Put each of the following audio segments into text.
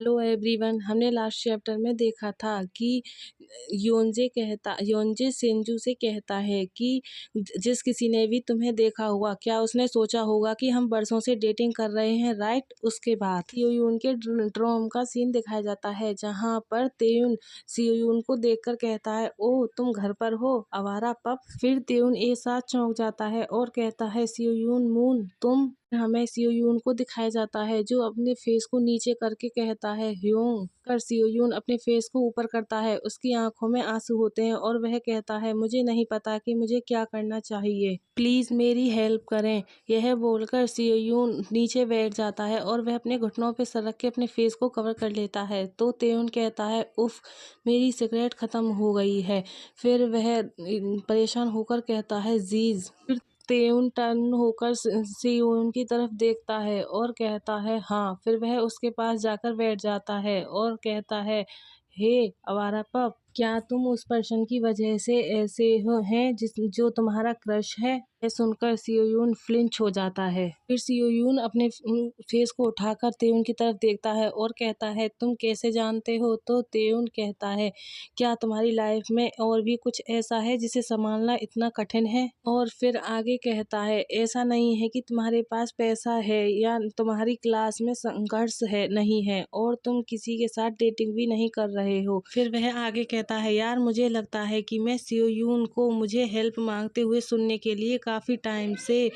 Hello everyone. हमने last chapter में देखा था कि योंजे सेंजू से कहता है कि जिस किसी ने भी तुम्हें देखा होगा, क्या उसने सोचा होगा कि हम बरसों से डेटिंग कर रहे हैं, राइट। उसके बाद सियोयून के ड्रोम का सीन दिखाया जाता है, जहाँ पर तेयुन सियोयून को देखकर कहता है, ओ तुम घर पर हो आवारा पप। फिर तेयुन एक साथ चौंक जाता है और कहता है, सियोयून मून तुम। हमें सियोयून को दिखाया जाता है जो अपने फेस को नीचे करके कहता है, ह्योंग। कर सियोयून अपने फेस को ऊपर करता है, उसकी आंखों में आंसू होते हैं और वह कहता है, मुझे नहीं पता कि मुझे क्या करना चाहिए, प्लीज मेरी हेल्प करें। यह बोलकर सियोयून नीचे बैठ जाता है और वह अपने घुटनों पर सरक के अपने फेस को कवर कर लेता है। तो तेयुन कहता है, उफ मेरी सिगरेट खत्म हो गई है। फिर वह परेशान होकर कहता है, जीज। तेयुन टर्न होकर सियोयून की तरफ देखता है और कहता है, हाँ। फिर वह उसके पास जाकर बैठ जाता है और कहता है, हे आवारा पप, क्या तुम उस पर्सन की वजह से ऐसे हैं जो तुम्हारा क्रश है। यह सुनकर सियोयून फ्लिंच हो जाता है। फिर सियोयून अपने फेस को उठाकर तेयुन की तरफ देखता है और कहता है, तुम कैसे जानते हो। तो तेयुन कहता है, क्या तुम्हारी लाइफ में और भी कुछ ऐसा है जिसे संभालना इतना कठिन है। और फिर आगे कहता है, ऐसा नहीं है कि तुम्हारे पास पैसा है या तुम्हारी क्लास में संघर्ष है नहीं है और तुम किसी के साथ डेटिंग भी नहीं कर रहे हो। फिर वह आगे कहता है, यार मुझे लगता है कि मैं सियोयून को मुझे हेल्प मांगते हुए सुनने के लिए काफी टाइम से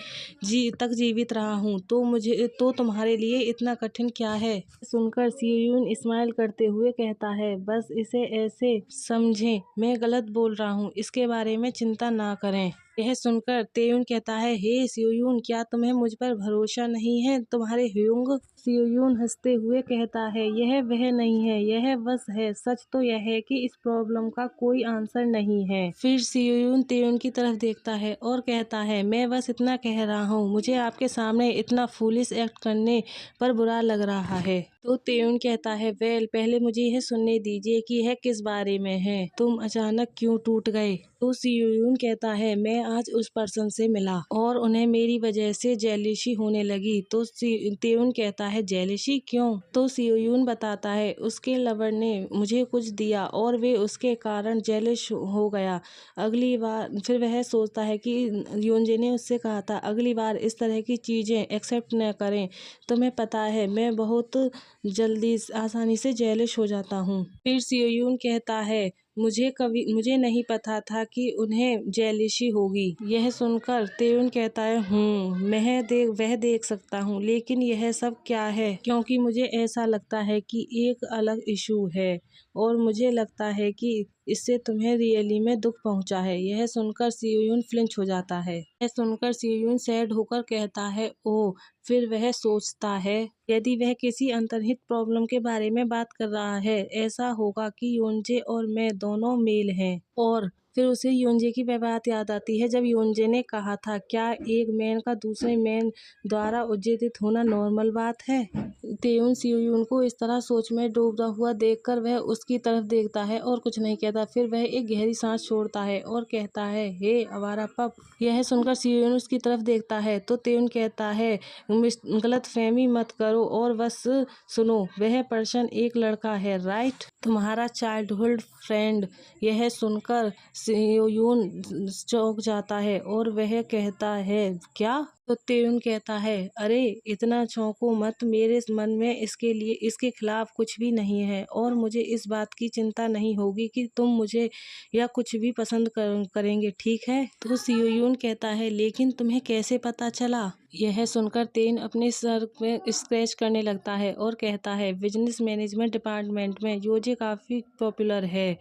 जीवित रहा हूँ, तो तुम्हारे लिए इतना कठिन क्या है। सुनकर सियोयून स्माइल करते हुए कहता है, बस इसे ऐसे समझें, मैं गलत बोल रहा हूँ, इसके बारे में चिंता ना करें। यह सुनकर तेयुन कहता है, हे सियोयून, क्या तुम्हें मुझ पर भरोसा नहीं है तुम्हारे ह्योंग। सियोयून हंसते हुए कहता है, यह वह नहीं है, यह बस है। सच तो यह है कि इस प्रॉब्लम का कोई आंसर नहीं है। फिर सियोयून तेयुन की तरफ देखता है और कहता है, मैं बस इतना कह रहा हूँ, मुझे आपके सामने इतना फूलिश एक्ट करने पर बुरा लग रहा है। तो तेयुन कहता है, वेल पहले मुझे यह सुनने दीजिए कि यह किस बारे में है, तुम अचानक क्यों टूट गए। तो सियोयून कहता है, मैं आज उस पर्सन से मिला और उन्हें मेरी वजह से जेलिसी होने लगी। तो तेयुन कहता है, जेलिसी क्यों। तो सियोयून बताता है, उसके लवर ने मुझे कुछ दिया और वे उसके कारण जेलिस हो गया। अगली बार फिर वह सोचता है कि योंजे ने उससे कहा था, अगली बार इस तरह की चीजें एक्सेप्ट न करें। तुम्हें पता है मैं बहुत जल्दी आसानी से जेलिस हो जाता हूँ। फिर सियोयून कहता है, मुझे नहीं पता था कि उन्हें जेलिसी होगी। यह सुनकर तेयुन कहता है, वह देख सकता हूँ, लेकिन यह सब क्या है, क्योंकि मुझे ऐसा लगता है कि एक अलग इशू है और मुझे लगता है कि इससे तुम्हें रियली में दुख पहुंचा है। यह सुनकर सियोयून फ्लिंच हो जाता है। यह सुनकर सियोयून सैड होकर कहता है, ओह। फिर वह सोचता है, यदि वह किसी अंतर्निहित प्रॉब्लम के बारे में बात कर रहा है, ऐसा होगा कि योंजे और मैं दोनों मेल हैं। और फिर उसे योंजे की वह बात याद आती है जब योंजे ने कहा था, क्या एक मैन का दूसरे मैन द्वारा उज्जीवित होना नॉर्मल बात है। तेयुन सियोयून को इस तरह सोच में डूबता हुआ देखकर वह उसकी तरफ देखता है और कुछ नहीं कहता। फिर वह एक गहरी सांस छोड़ता है और कहता है, हे आवारा पप। यह सुनकर सियोयून उसकी तरफ देखता है तो तेयुन कहता है, गलतफहमी मत करो और बस सुनो, वह पर्सन एक लड़का है, राइट, तुम्हारा चाइल्डहुड फ्रेंड। यह सुनकर सियोयून चौंक जाता है और वह कहता है, क्या। तो तेयुन कहता है, अरे इतना चौंको मत, मेरे मन में इसके खिलाफ कुछ भी नहीं है और मुझे इस बात की चिंता नहीं होगी कि तुम मुझे या कुछ भी पसंद करेंगे, ठीक है। तो सियोयून कहता है, लेकिन तुम्हें कैसे पता चला। यह सुनकर तेयुन अपने सर में स्क्रैच करने लगता है और कहता है, बिजनेस मैनेजमेंट डिपार्टमेंट में योंजे काफ़ी पॉपुलर है।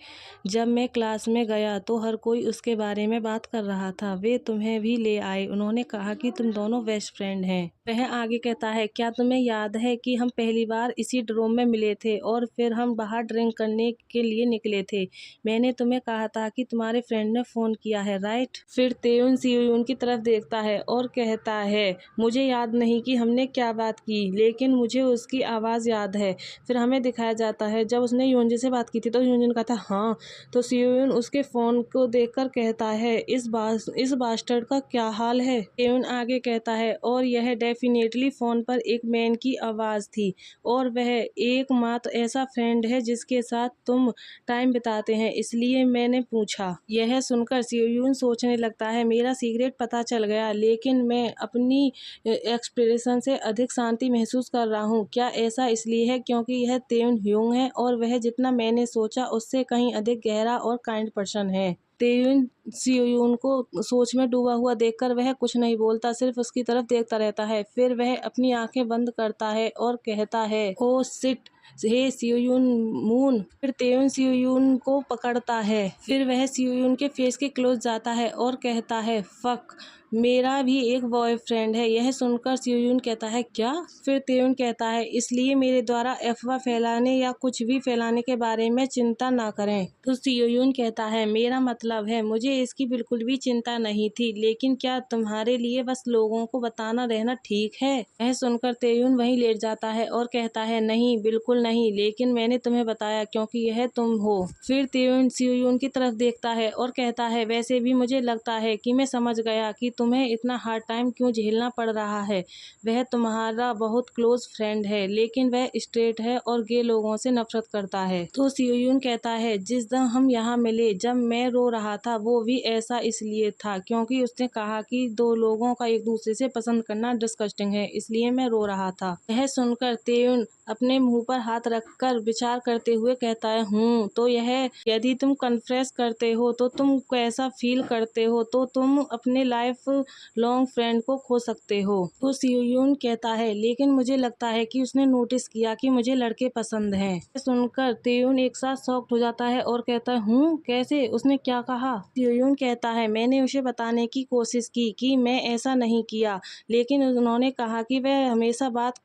जब मैं क्लास में गया तो हर कोई उसके बारे में बात कर रहा था। वे तुम्हें भी ले आए, उन्होंने कहा कि तुम दोनों बेस्ट फ्रेंड हैं। वह आगे कहता है, क्या तुम्हें याद है कि हम पहली बार इसी ड्रोम में मिले थे और फिर हम बाहर ड्रिंक करने के लिए निकले थे। मैंने तुम्हें कहा था कि तुम्हारे फ्रेंड ने फ़ोन किया है, राइट। फिर तेयुन सियोयून की तरफ देखता है और कहता है, मुझे याद नहीं कि हमने क्या बात की, लेकिन मुझे उसकी आवाज़ याद है। फिर हमें दिखाया जाता है जब उसने योंजे से बात की थी तो योंजे ने कहा था, हाँ। तो सियोयून उसके फ़ोन को देखकर कहता है, इस बास्टर्ड का क्या हाल है। तेयुन आगे कहता है, और यह डेफिनेटली फ़ोन पर एक मैन की आवाज़ थी और वह एकमात्र ऐसा फ्रेंड है जिसके साथ तुम टाइम बिताते हैं, इसलिए मैंने पूछा। यह सुनकर सियोयून सोचने लगता है, मेरा सीक्रेट पता चल गया, लेकिन मैं अपनी एक्सप्रेशन से अधिक शांति महसूस कर रहा हूँ। क्या ऐसा इसलिए है क्योंकि यह तेयुन ह्यूंग है और वह जितना मैंने सोचा उससे कहीं अधिक गहरा और काइंड पर्सन है। तेयुन सियोयून को सोच में डूबा हुआ देखकर वह कुछ नहीं बोलता, सिर्फ उसकी तरफ देखता रहता है। फिर वह अपनी आंखें बंद करता है और कहता है, ओ शिट, हे सियोयून मून। फिर तेयुन सियोयून को पकड़ता है। फिर वह सियोयून के फेस के क्लोज जाता है और कहता है, फक, मेरा भी एक बॉयफ्रेंड है। यह सुनकर सियोयून कहता है, क्या? फिर तेयुन कहता है, इसलिए मेरे द्वारा अफवाह फैलाने या कुछ भी फैलाने के बारे में चिंता ना करें। तो सियोयून कहता है, मेरा मतलब है मुझे इसकी बिल्कुल भी चिंता नहीं थी, लेकिन क्या तुम्हारे लिए बस लोगों को बताना रहना ठीक है? यह सुनकर तेयुन वहीं लेट जाता है और कहता है, नहीं, बिल्कुल नहीं, लेकिन मैंने तुम्हें बताया क्योंकि यह तुम हो। फिर तेयुन सियोयून की तरफ देखता है और कहता है, वैसे भी मुझे लगता है कि मैं समझ गया कि तुम्हें इतना हार्ड टाइम क्यों झेलना पड़ रहा है। वह तुम्हारा बहुत क्लोज फ्रेंड है, लेकिन वह स्ट्रेट है और गे लोगों से नफरत करता है। तो सियोयून कहता है, जिस दिन हम यहाँ मिले जब मैं रो रहा था, वो भी ऐसा इसलिए था क्योंकि उसने कहा कि दो लोगों का एक दूसरे से पसंद करना डिस्गस्टिंग है, इसलिए मैं रो रहा था। यह सुनकर तेयुन अपने मुंह पर हाथ रखकर विचार करते हुए कहता है, तो यह यदि तुम कन्फेस करते हो तो तुम कैसा फील करते हो, तो तुम अपने लाइफ लॉन्ग फ्रेंड को खो सकते हो। तो सियोयून कहता है, लेकिन मुझे लगता है कि उसने नोटिस किया कि मुझे लड़के पसंद हैं। सुनकर तेयुन एक साथ शॉक्ड हो जाता है और कहता है, कैसे? उसने क्या कहा? सियोयून कहता है, मैंने उसे बताने की कोशिश की कि मैं ऐसा नहीं किया, लेकिन उन्होंने कहा कि वह हमेशा बात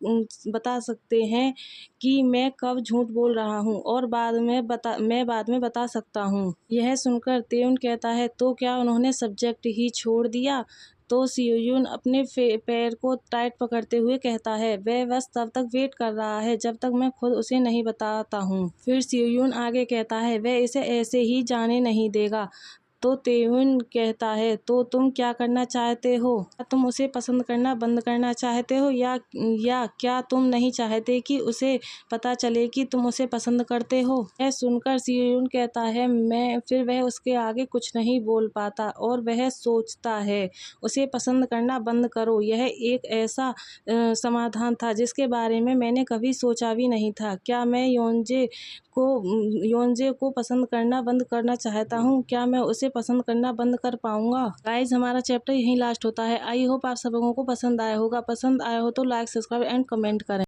बता सकते हैं कि मैं कब झूठ बोल रहा हूँ और मैं बाद में बता सकता हूँ। यह सुनकर तेयुन कहता है, तो क्या उन्होंने सब्जेक्ट ही छोड़ दिया? तो सियोयून अपने पैर को टाइट पकड़ते हुए कहता है, वह बस तब तक वेट कर रहा है जब तक मैं खुद उसे नहीं बताता हूँ। फिर सियोयून आगे कहता है, वह इसे ऐसे ही जाने नहीं देगा। तो तेयुन कहता है, तो तुम क्या करना चाहते हो? क्या तुम उसे पसंद करना बंद करना चाहते हो या क्या तुम नहीं चाहते कि उसे पता चले कि तुम उसे पसंद करते हो? यह सुनकर सियोयून कहता है, मैं फिर वह उसके आगे कुछ नहीं बोल पाता और वह सोचता है, उसे पसंद करना बंद करो, यह एक ऐसा समाधान था जिसके बारे में मैंने कभी सोचा भी नहीं था। क्या मैं योनजे को पसंद करना बंद करना चाहता हूँ? क्या मैं उसे पसंद करना बंद कर पाऊंगा? गाइज, हमारा चैप्टर यहीं लास्ट होता है। आई होप आप सब लोगों को पसंद आया होगा। पसंद आया हो तो लाइक, सब्सक्राइब एंड कमेंट करें।